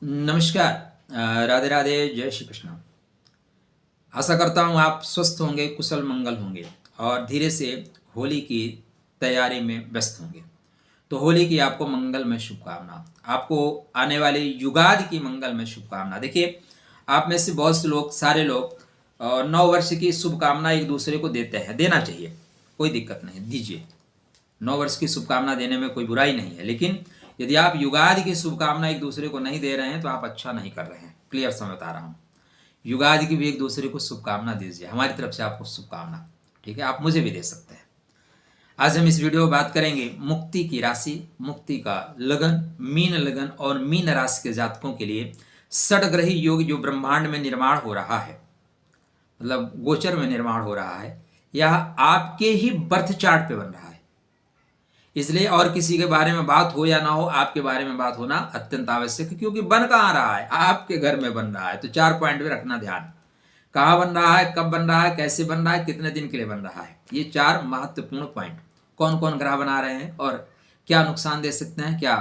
नमस्कार। राधे राधे, जय श्री कृष्ण। आशा करता हूँ आप स्वस्थ होंगे, कुशल मंगल होंगे और धीरे से होली की तैयारी में व्यस्त होंगे। तो होली की आपको मंगलमय शुभकामना, आपको आने वाली युगादि की मंगलमय शुभकामना। देखिए, आप में से बहुत से लोग, सारे लोग नव वर्ष की शुभकामना एक दूसरे को देते हैं, देना चाहिए, कोई दिक्कत नहीं, दीजिए। नौ वर्ष की शुभकामना देने में कोई बुराई नहीं है, लेकिन यदि आप युगादि की शुभकामना एक दूसरे को नहीं दे रहे हैं तो आप अच्छा नहीं कर रहे हैं। क्लियर समझ बता रहा हूँ। युगादि की भी एक दूसरे को शुभकामना दीजिए, हमारी तरफ से आपको शुभकामना। ठीक है, आप मुझे भी दे सकते हैं। आज हम इस वीडियो में बात करेंगे मुक्ति की राशि, मुक्ति का लगन, मीन लगन और मीन राशि के जातकों के लिए षडग्रही योग जो ब्रह्मांड में निर्माण हो रहा है, मतलब गोचर में निर्माण हो रहा है, यह आपके ही बर्थ चार्ट पे बन रहा है। इसलिए और किसी के बारे में बात हो या ना हो, आपके बारे में बात होना अत्यंत आवश्यक है, क्योंकि बन कहाँ रहा है, आपके घर में बन रहा है। तो 4 पॉइंट में रखना ध्यान, कहाँ बन रहा है, कब बन रहा है, कैसे बन रहा है, कितने दिन के लिए बन रहा है। ये 4 महत्वपूर्ण पॉइंट, कौन कौन ग्रह बना रहे हैं और क्या नुकसान दे सकते हैं, क्या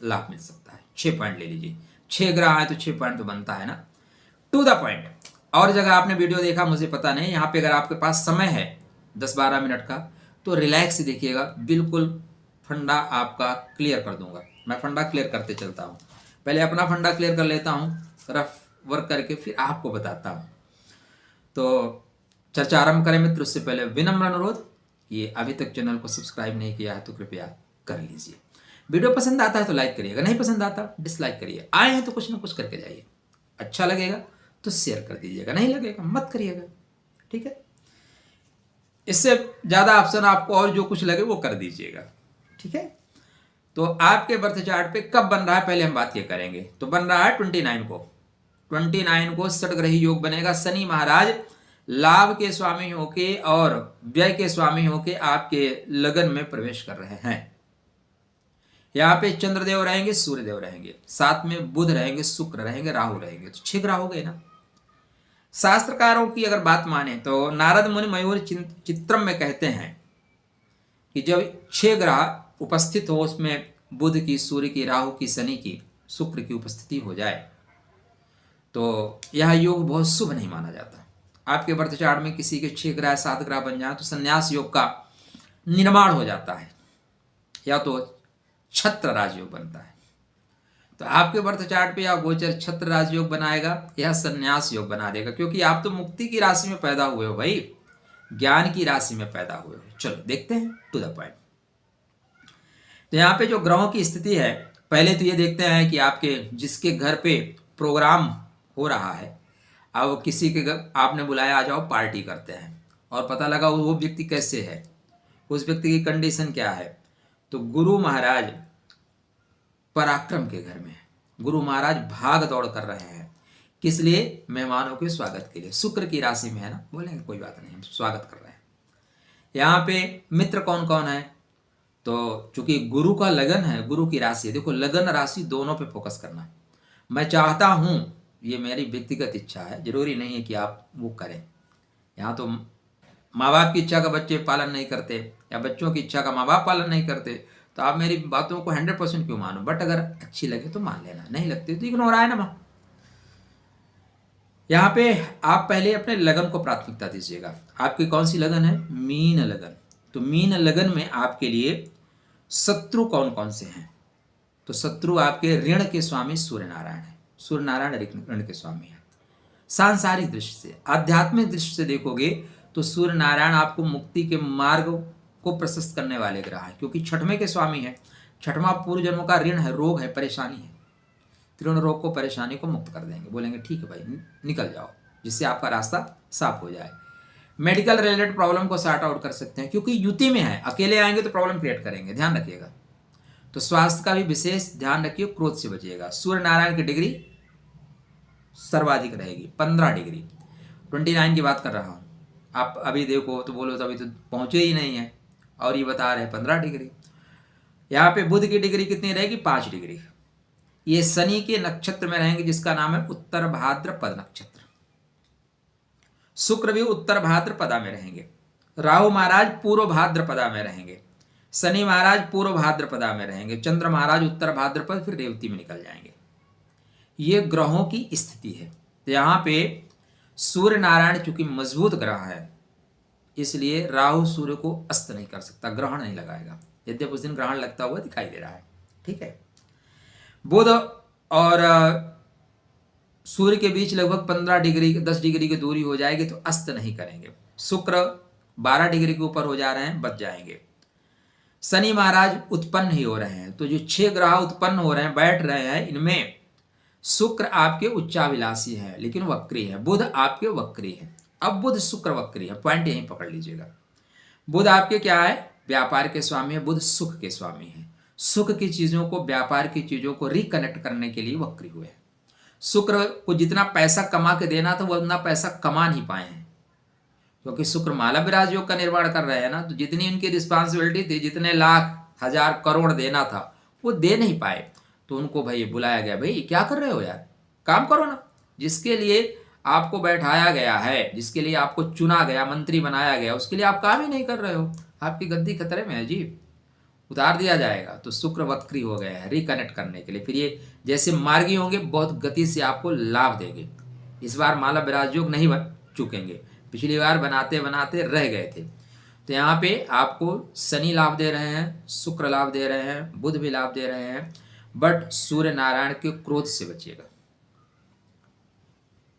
लाभ मिल सकता है। 6 पॉइंट ले लीजिए, 6 ग्रह है तो 6 पॉइंट तो बनता है ना। To the point. और जगह आपने वीडियो देखा मुझे पता नहीं, यहाँ पे अगर आपके पास समय है 10-12 मिनट का तो रिलैक्स देखिएगा, बिल्कुल फंडा आपका क्लियर कर दूंगा। मैं फंडा क्लियर करते चलता हूँ, पहले अपना फंडा क्लियर कर लेता हूँ रफ वर्क करके, फिर आपको बताता हूँ। तो चर्चा आरंभ करें मित्र, उससे पहले विनम्र अनुरोध, ये अभी तक चैनल को सब्सक्राइब नहीं किया है तो कृपया कर लीजिए। वीडियो पसंद आता है तो लाइक करिएगा, नहीं पसंद आता डिसलाइक करिए। आए हैं तो कुछ ना कुछ करके जाइए, अच्छा लगेगा तो शेयर कर दीजिएगा, नहीं लगेगा मत करिएगा। ठीक है, इससे ज़्यादा ऑप्शन आपको और जो कुछ लगे वो कर दीजिएगा। ठीक है, तो आपके बर्थ चार्ट पे कब बन रहा है पहले हम बात ये करेंगे। तो बन रहा है 29 को षडग्रही योग बनेगा। शनि महाराज लाभ के स्वामी होके और व्यय के स्वामी होके आपके लगन में प्रवेश कर रहे हैं। यहाँ पे चंद्रदेव रहेंगे, सूर्यदेव रहेंगे, साथ में बुध रहेंगे, शुक्र रहेंगे, राहु रहेंगे। तो 6 ग्रह हो गए ना। शास्त्रकारों की अगर बात माने तो नारद मुनि मयूर चित्रम में कहते हैं कि जब 6 ग्रह उपस्थित हो, उसमें बुध की, सूर्य की, राहु की, शनि की, शुक्र की उपस्थिति हो जाए तो यह योग बहुत शुभ नहीं माना जाता। आपके बर्थ चार्ट में किसी के 6 ग्रह 7 ग्रह बन जाए तो संन्यास योग का निर्माण हो जाता है, या तो छत्र राजयोग बनता है। तो आपके बर्थ चार्ट पे या गोचर छत्र राजयोग बनाएगा या संन्यास योग बना देगा, क्योंकि आप तो मुक्ति की राशि में पैदा हुए हो भाई, ज्ञान की राशि में पैदा हुए हो। चलो देखते हैं टू द पॉइंट। तो यहाँ पे जो ग्रहों की स्थिति है, पहले तो ये देखते हैं कि आपके जिसके घर पे प्रोग्राम हो रहा है, अब किसी के घर आपने बुलाया, आ जाओ पार्टी करते हैं, और पता लगा वो व्यक्ति कैसे है, उस व्यक्ति की कंडीशन क्या है। तो गुरु महाराज पराक्रम के घर में है, गुरु महाराज भाग दौड़ कर रहे हैं, किस लिए, मेहमानों के स्वागत के लिए। शुक्र की राशि में है ना, बोलेंगे कोई बात नहीं, हम स्वागत कर रहे हैं। यहाँ पे मित्र कौन कौन है, तो चूंकि गुरु का लगन है, गुरु की राशि है, देखो लगन राशि दोनों पे फोकस करना। मैं चाहता हूँ, ये मेरी व्यक्तिगत इच्छा है, जरूरी नहीं है कि आप वो करें। यहाँ तो माँ बाप की इच्छा का बच्चे पालन नहीं करते, या बच्चों की इच्छा का माँ बाप पालन नहीं करते, तो आप मेरी बातों को 100% क्यों मानो। बट अगर अच्छी लगे तो मान लेना, नहीं लगती तो इग्नोर आए ना माँ। यहाँ पे आप पहले अपने लगन को प्राथमिकता दीजिएगा। आपकी कौन सी लगन है, मीन लगन। तो मीन लगन में आपके लिए शत्रु कौन कौन से हैं, तो शत्रु आपके ऋण के स्वामी सूर्य नारायण है। सूर्य नारायण ऋण के स्वामी है। सांसारिक दृष्टि से, आध्यात्मिक दृष्टि से देखोगे तो सूर्य नारायण आपको मुक्ति के मार्ग को प्रशस्त करने वाले ग्रह है, क्योंकि छठवें के स्वामी है। छठवां पूर्व जन्मों का ऋण है, रोग है, परेशानी है। ऋण रोग को, परेशानी को मुक्त कर देंगे, बोलेंगे ठीक है भाई निकल जाओ, जिससे आपका रास्ता साफ हो जाए। मेडिकल रिलेटेड प्रॉब्लम को सॉर्ट आउट कर सकते हैं, क्योंकि युति में है, अकेले आएंगे तो प्रॉब्लम क्रिएट करेंगे, ध्यान रखिएगा। तो स्वास्थ्य का भी विशेष ध्यान रखिए, क्रोध से बचिएगा। सूर्य नारायण की डिग्री सर्वाधिक रहेगी, 15 डिग्री। 29 की बात कर रहा हूँ। आप अभी देखो तो बोलो तो अभी तो पहुंचे ही नहीं है, और ये बता रहे हैं 15 डिग्री। यहाँ पे बुध की डिग्री कितनी रहेगी, 5 डिग्री। ये शनि के नक्षत्र में रहेंगे, जिसका नाम है उत्तर भाद्रपद नक्षत्र। शुक्र भी उत्तर भाद्रपदा में रहेंगे। राहु महाराज पूर्व भाद्रपदा में रहेंगे। शनि महाराज पूर्व भाद्रपदा में रहेंगे। चंद्र महाराज उत्तर भाद्रपद, फिर रेवती में निकल जाएंगे। ये ग्रहों की स्थिति है। तो यहाँ पे सूर्य नारायण चूंकि मजबूत ग्रह है, इसलिए राहु सूर्य को अस्त नहीं कर सकता, ग्रहण नहीं लगाएगा, यद्यप उस दिन ग्रहण लगता हुआ दिखाई दे रहा है। ठीक है। बुध और सूर्य के बीच लगभग 15 डिग्री 10 डिग्री की दूरी हो जाएगी तो अस्त नहीं करेंगे। शुक्र 12 डिग्री के ऊपर हो जा रहे हैं, बच जाएंगे। शनि महाराज उत्पन्न ही हो रहे हैं, तो जो 6 ग्रह उत्पन्न हो रहे हैं, बैठ रहे हैं, इनमें शुक्र आपके उच्चाभिलाषी है लेकिन वक्री है, बुध आपके वक्री है। अब बुध शुक्र वक्री है, पॉइंट यहीं पकड़ लीजिएगा। बुध आपके क्या है? व्यापार के स्वामी है, बुध सुख के स्वामी है। सुख की चीजों को, व्यापार की चीजों को रिकनेक्ट करने के लिए वक्री हुए हैं। शुक्र को जितना पैसा कमा के देना था वो उतना पैसा कमा नहीं पाए हैं, क्योंकि शुक्र माला विराज योग का निर्माण कर रहे हैं ना, तो जितनी उनकी रिस्पॉन्सिबिलिटी थी, जितने लाख हजार करोड़ देना था वो दे नहीं पाए। तो उनको भाई बुलाया गया, भाई क्या कर रहे हो यार, काम करो ना। जिसके लिए आपको बैठाया गया है, जिसके लिए आपको चुना गया, मंत्री बनाया गया, उसके लिए आप काम ही नहीं कर रहे हो, आपकी गद्दी खतरे में है जी, उतार दिया जाएगा। तो शुक्र वक्री हो गया है रिकनेक्ट करने के लिए। फिर ये जैसे मार्गी होंगे, बहुत गति से आपको लाभ देंगे। इस बार माला विराज योग नहीं बन चुकेंगे, पिछली बार बनाते बनाते रह गए थे। तो यहाँ पे आपको शनि लाभ दे रहे हैं, शुक्र लाभ दे रहे हैं, बुध भी लाभ दे रहे हैं, बट सूर्य नारायण के क्रोध से बचिएगा।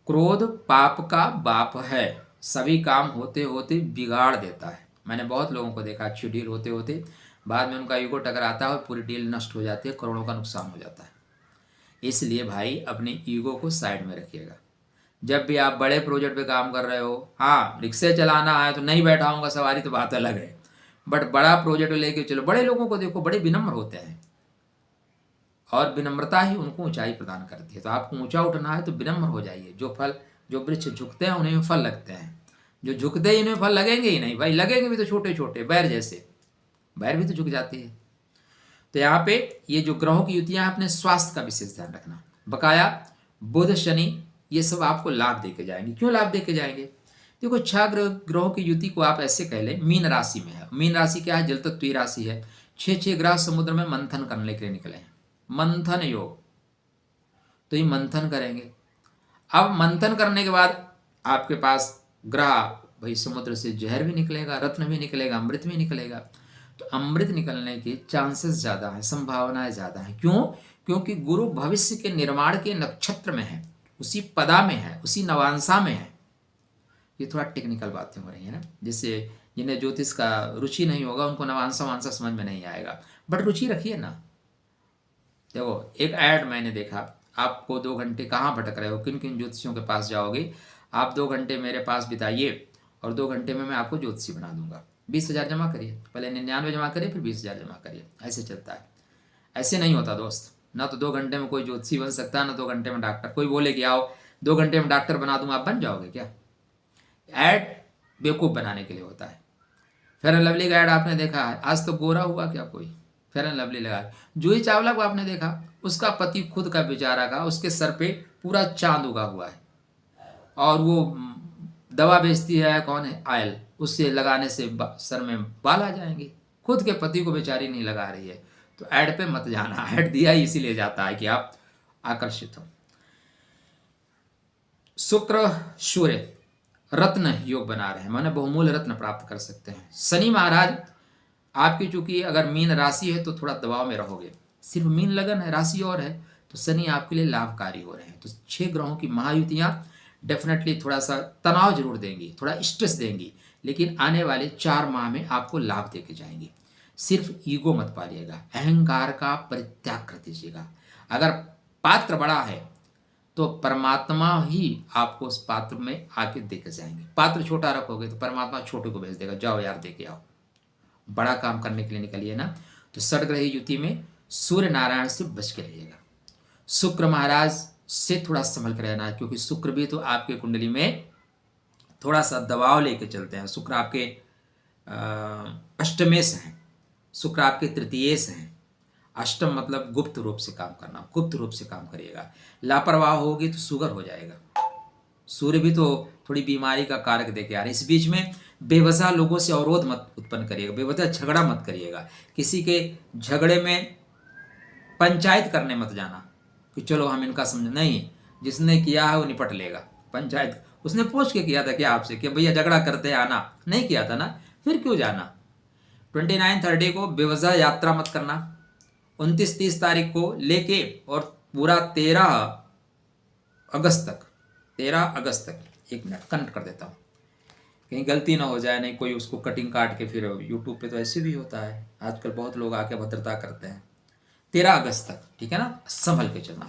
क्रोध पाप का बाप है, सभी काम होते होते बिगाड़ देता है। मैंने बहुत लोगों को देखा, अच्छी डील होते होते बाद में उनका ईगो टकराता है और पूरी डील नष्ट हो जाती है, करोड़ों का नुकसान हो जाता है। इसलिए भाई अपने ईगो को साइड में रखिएगा। जब भी आप बड़े प्रोजेक्ट पे काम कर रहे हो, हाँ रिक्शे चलाना है तो नहीं बैठाऊंगा सवारी, तो बात अलग है, बट बड़ा प्रोजेक्ट लेके चलो। बड़े लोगों को देखो, बड़े विनम्र होते हैं और विनम्रता ही उनको ऊंचाई प्रदान करती है। तो आपको ऊंचा उठना है तो विनम्र हो जाइए। जो वृक्ष झुकते हैं उन्हें फल लगते हैं, जो झुकते ही उन्हें फल लगेंगे ही नहीं भाई, लगेंगे भी तो छोटे छोटे बैर जैसे, बैर भी तो झुक जाती है। तो यहाँ पे ये जो ग्रहों की युतियां हैं, अपने स्वास्थ्य का विशेष ध्यान रखना। बकाया बुध शनि ये सब आपको लाभ देके जाएंगे। क्यों लाभ देके जाएंगे? देखो 6 ग्रहों की युति को आप ऐसे कह लें, मीन राशि में है। मीन राशि क्या है? जल तत्वीय राशि है। 6 ग्रह समुद्र में मंथन करने के लिए निकले हैं, मंथन योग। तो ये मंथन करेंगे। अब मंथन करने के बाद आपके पास ग्रह, भाई समुद्र से जहर भी निकलेगा, रत्न भी निकलेगा, अमृत भी निकलेगा। तो अमृत निकलने के चांसेस ज़्यादा हैं, संभावनाएं ज़्यादा हैं। क्यों? क्योंकि गुरु भविष्य के निर्माण के नक्षत्र में है, उसी पदा में है, उसी नवांशा में है। ये थोड़ा टेक्निकल बातें हो रही है ना, जिससे जिन्हें ज्योतिष का रुचि नहीं होगा उनको नवांशा वांशा समझ में नहीं आएगा, बट रुचि रखिए ना। देखो एक ऐड मैंने देखा, आपको 2 घंटे कहाँ भटक रहे हो, किन किन ज्योतिषियों के पास जाओगे, आप 2 घंटे मेरे पास बिताइए और 2 घंटे में मैं आपको ज्योतिषी बना दूंगा। 20,000 जमा करिए, पहले 99 जमा करिए, फिर 20,000 जमा करिए। ऐसे चलता है, ऐसे नहीं होता दोस्त। ना तो 2 घंटे में कोई ज्योतिषी बन सकता है, ना 2 घंटे में डॉक्टर। कोई बोले कि आओ 2 घंटे में डॉक्टर बना दूंगा, आप बन जाओगे क्या? ऐड बेवकूफ़ बनाने के लिए होता है। फेयर एंड लवली का ऐड आपने देखा है, आज तो गोरा हुआ क्या कोई फेयर एंड लवली लगा? जूही चावला को आपने देखा, उसका पति खुद का बेचारा का, उसके सर पे पूरा चांद उगा हुआ है और वो दवा बेचती है, कौन है, आयल, उससे लगाने से सर में बाल आ जाएंगे। खुद के पति को बेचारी नहीं लगा रही है। तो ऐड पे मत जाना, ऐड दिया ही इसीलिए जाता है कि आप आकर्षित हो। शुक्र सूर्य रत्न योग बना रहे हैं, माने बहुमूल्य रत्न प्राप्त कर सकते हैं। शनि महाराज आपकी चूंकि अगर मीन राशि है तो थोड़ा दबाव में रहोगे, सिर्फ मीन लगन है, राशि और है, तो शनि आपके लिए लाभकारी हो रहे हैं। तो 6 ग्रहों की महायुतियां डेफिनेटली थोड़ा सा तनाव जरूर देंगी, थोड़ा स्ट्रेस देंगी, लेकिन आने वाले 4 माह में आपको लाभ देके जाएंगी। सिर्फ ईगो मत पालिएगा, अहंकार का परित्याग कर दीजिएगा। अगर पात्र बड़ा है तो परमात्मा ही आपको उस पात्र में आके देके जाएंगे। पात्र छोटा रखोगे तो परमात्मा छोटे को भेज देगा, जाओ यार देके आओ। बड़ा काम करने के लिए निकलिए ना। तो षडग्रही युति में सूर्य नारायण से बच के रहिएगा। शुक्र महाराज से थोड़ा संभल कर रहना, क्योंकि शुक्र भी तो आपके कुंडली में थोड़ा सा दबाव लेके चलते हैं। शुक्र आपके अष्टमेश हैं, शुक्र आपके तृतीयेश हैं। अष्टम मतलब गुप्त रूप से काम करना, गुप्त रूप से काम करिएगा। लापरवाह होगी तो शुगर हो जाएगा। सूर्य भी तो थोड़ी बीमारी का कारक देके आ रहे। इस बीच में बेवजह लोगों से अवरोध मत उत्पन्न करिएगा, बेवजह झगड़ा मत करिएगा, किसी के झगड़े में पंचायत करने मत जाना, कि चलो हम इनका समझ, नहीं, जिसने किया है वो निपट लेगा। पंचायत उसने पूछ के किया था क्या आपसे कि भैया झगड़ा करते आना, नहीं किया था ना, फिर क्यों जाना। 29-30 को बेवजह यात्रा मत करना। 29-30 तारीख को लेके और पूरा 13 अगस्त तक, 13 अगस्त तक, 1 मिनट कनेक्ट कर देता हूँ कहीं गलती ना हो जाए, नहीं कोई उसको कटिंग काट के, फिर यूट्यूब पे तो ऐसे भी होता है आजकल, बहुत लोग आके भद्रता करते हैं। 13 अगस्त तक, ठीक है ना, संभल के चलना।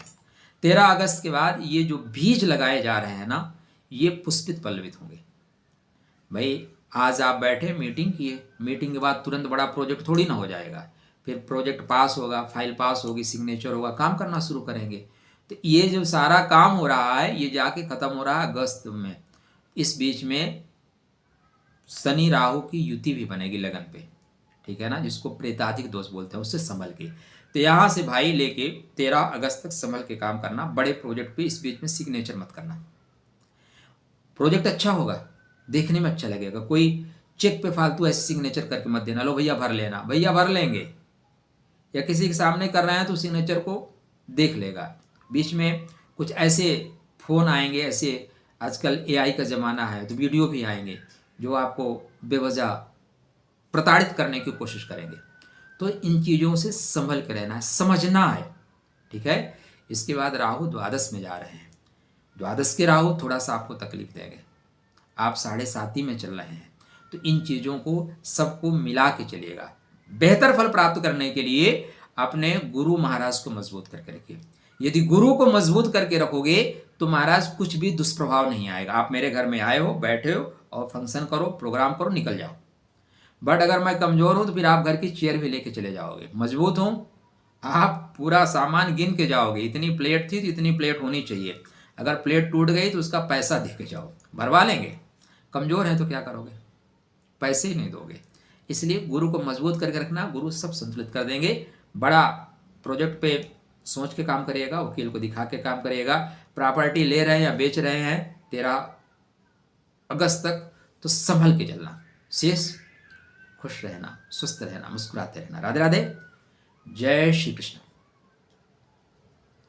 13 अगस्त के बाद ये जो बीज लगाए जा रहे हैं ना, ये पुष्पित पल्लवित होंगे। भाई आज आप बैठे मीटिंग किए, मीटिंग के बाद तुरंत बड़ा प्रोजेक्ट थोड़ी ना हो जाएगा, फिर प्रोजेक्ट पास होगा, फाइल पास होगी, सिग्नेचर होगा, काम करना शुरू करेंगे। तो ये जो सारा काम हो रहा है ये जाके खत्म हो रहा है अगस्त में। इस बीच में शनि राहु की युति भी बनेगी लगन पे, ठीक है ना, जिसको प्रेताधिक दोष बोलते हैं, उससे संभल के। तो यहाँ से भाई लेके 13 अगस्त तक संभल के काम करना, बड़े प्रोजेक्ट पे इस बीच में सिग्नेचर मत करना। प्रोजेक्ट अच्छा होगा, देखने में अच्छा लगेगा, कोई चेक पे फालतू ऐसे सिग्नेचर करके मत देना, लो भैया भर लेना, भैया भर लेंगे, या किसी के सामने कर रहे हैं तो सिग्नेचर को देख लेगा। बीच में कुछ ऐसे फ़ोन आएंगे, ऐसे आजकल AI का ज़माना है, तो वीडियो भी आएंगे जो आपको बेवजह प्रताड़ित करने की कोशिश करेंगे। तो इन चीज़ों से संभल के रहना है, समझना है, ठीक है। इसके बाद राहु द्वादश में जा रहे हैं। द्वादश के राहु थोड़ा सा आपको तकलीफ देंगे, आप 7.5 में चल रहे हैं, तो इन चीज़ों को सबको मिला के चलिएगा। बेहतर फल प्राप्त करने के लिए अपने गुरु महाराज को मजबूत करके रखिए। यदि गुरु को मजबूत करके रखोगे तो महाराज कुछ भी दुष्प्रभाव नहीं आएगा। आप मेरे घर में आए हो, बैठे हो और फंक्शन करो, प्रोग्राम करो, निकल जाओ। बट अगर मैं कमज़ोर हूँ तो फिर आप घर की चेयर भी लेके चले जाओगे। मजबूत हूँ, आप पूरा सामान गिन के जाओगे, इतनी प्लेट थी तो इतनी प्लेट होनी चाहिए, अगर प्लेट टूट गई तो उसका पैसा दे के जाओ, भरवा लेंगे। कमज़ोर हैं तो क्या करोगे, पैसे ही नहीं दोगे। इसलिए गुरु को मजबूत करके रखना, गुरु सब संतुलित कर देंगे। बड़ा प्रोजेक्ट पे सोच के काम करिएगा, वकील को दिखा के काम करिएगा। प्रॉपर्टी ले रहे हैं या बेच रहे हैं 13 अगस्त तक, तो संभल के चलना। शेष खुश रहना, स्वस्थ रहना, मुस्कुराते रहना। राधे राधे, जय श्री कृष्ण।